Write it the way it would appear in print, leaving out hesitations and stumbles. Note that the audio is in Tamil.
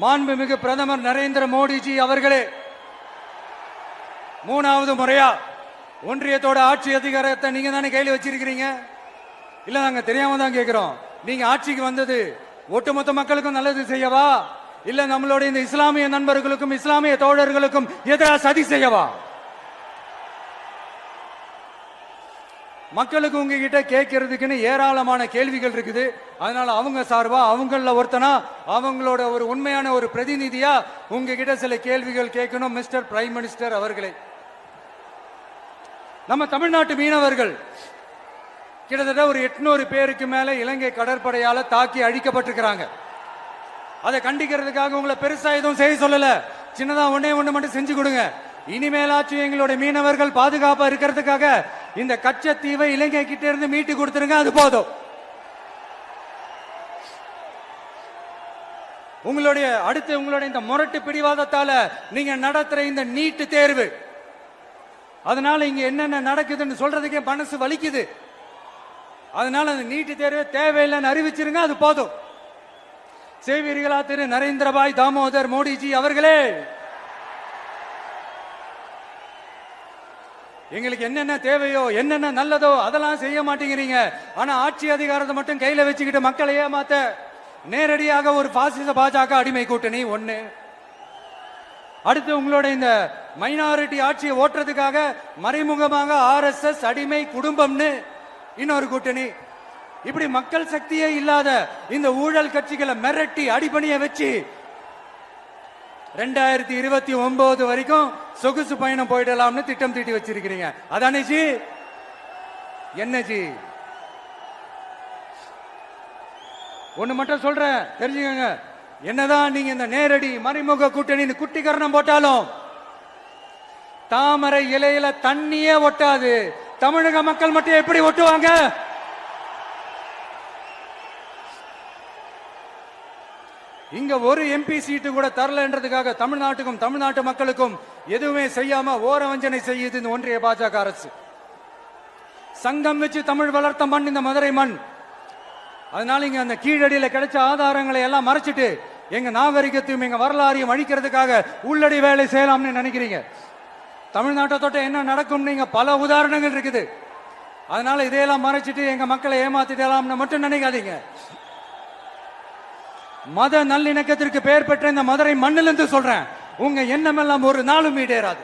மாண்புமிகு பிரதமர் நரேந்திர மோடிஜி அவர்களே, 3வது முறையா ஒன்றியத்தோட ஆட்சி அதிகாரத்தை நீங்க தானே கையில் வச்சிருக்கிறீங்க. இல்ல நாங்க தெரியாம தான் கேட்கிறோம். நீங்க ஆட்சிக்கு வந்தது ஒட்டுமொத்த மக்களுக்கும் நல்லது செய்யவா, இல்ல நம்மளுடைய இந்த இஸ்லாமிய நண்பர்களுக்கும் இஸ்லாமிய தோழர்களுக்கும் எதிராக சதி செய்யவா? மக்களுக்கு உங்ககிட்ட கேட்கறதுக்குன்னு ஏராளமான கேள்விகள் இருக்குது. அதனால அவங்க சார்பா அவங்கள ஒருத்தனா அவங்களோட ஒரு உண்மையான ஒரு பிரதிநிதியா உங்ககிட்ட சில கேள்விகள் கேட்கணும். மிஸ்டர் பிரைம் மினிஸ்டர் அவர்களே, நம்ம தமிழ்நாட்டு மீனவர்கள் கிட்டத்தட்ட ஒரு 800 பேருக்கு மேல இலங்கை கடற்படையால தாக்கி அழிக்கப்பட்டிருக்கிறாங்க. அதை கண்டிக்கிறதுக்காக உங்களை பெருசா எதுவும் செய்ய சொல்லல, சின்னதா ஒண்ணே ஒண்ணு மட்டும் செஞ்சு கொடுங்க. இனிமேலாச்சும் எங்களுடைய மீனவர்கள் பாதுகாப்பா இருக்கிறதுக்காக இந்த கச்சத்தீவை இலங்கை கிட்ட இருந்து மீட்டு கொடுத்துருங்க, அது போதும். உங்களுடைய இந்த முரட்டு பிடிவாதத்தால நீங்க நடத்துற இந்த நீட்டு தேர்வு, அதனால இங்க என்னென்ன நடக்குதுன்னு சொல்றதுக்கே மனசு வலிக்குது. அதனால அந்த நீட்டு தேர்வு தேவையில்லைன்னு அறிவிச்சிருங்க, அது போதும். செய்வீர்களா திரு நரேந்திரபாய் தாமோதர் மோடிஜி அவர்களே? எங்களுக்கு என்னென்ன தேவையோ என்னென்ன நல்லதோ அதெல்லாம் செய்ய மாட்டேங்கிறீங்க. ஆனா ஆட்சி அதிகாரத்தை மட்டும் கையில வச்சுக்கிட்டு மக்களை ஏமாத்த நேரடியாக ஒரு பாசிச பாஜக அடிமை கூட்டணி ஒண்ணு. அடுத்து உங்களோட இந்த மைனாரிட்டி ஆட்சியை ஓட்டுறதுக்காக மறைமுகமாக RSS அடிமை குடும்பம்னு இன்னொரு கூட்டணி. இப்படி மக்கள் சக்தியே இல்லாத இந்த ஊழல் கட்சிகளை மிரட்டி அடிபணிய வச்சு 2029 வரைக்கும் சொகுசு பயணம் போயிடலாம்னு திட்டம் தீட்டி வச்சிருக்கிறீங்க. அதானே ஜி? என்ன ஜி? ஒண்ணு மட்டும் சொல்றேன், தெரிஞ்சுக்கங்க. என்னதான் நீங்க இந்த நேரடி மறைமுக கூட்டணி குட்டிகரணம் போட்டாலும் தாமரை இலையில தண்ணியே ஒட்டாது. தமிழக மக்கள் மட்டும் எப்படி ஒட்டுவாங்க? இங்க ஒரு MP சீட்டு கூட தரலன்றதுக்காக தமிழ்நாட்டுக்கும் தமிழ்நாட்டு மக்களுக்கும் எதுவுமே செய்யாம ஓரவஞ்சனை செய்யுது இந்த ஒன்றிய பாஜக அரசு. சங்கம் வச்சு தமிழ் வளர்த்த மண் இந்த மதுரை மண். அதனால இங்க அந்த கீழடியில கிடைச்ச ஆதாரங்களை எல்லாம் மறைச்சிட்டு எங்க நாகரிகத்தையும் எங்க வரலாறையும் அழிக்கிறதுக்காக உள்ளடி வேலை செய்யலாம்னு நினைக்கிறீங்க. தமிழ்நாட்டை தொட்ட என்ன நடக்கும் நீங்க பல உதாரணங்கள் இருக்குது. அதனால இதையெல்லாம் மறைச்சிட்டு எங்க மக்களை ஏமாத்திடலாம்னு மட்டும் நினைக்காதீங்க. மத நல்லிணக்கத்திற்கு பெயர் பெற்ற இந்த மதுரை மண்ணிலிருந்து சொல்றேன், உங்க எண்ணம் எல்லாம் ஒரு நாளும் ஈடேறாது.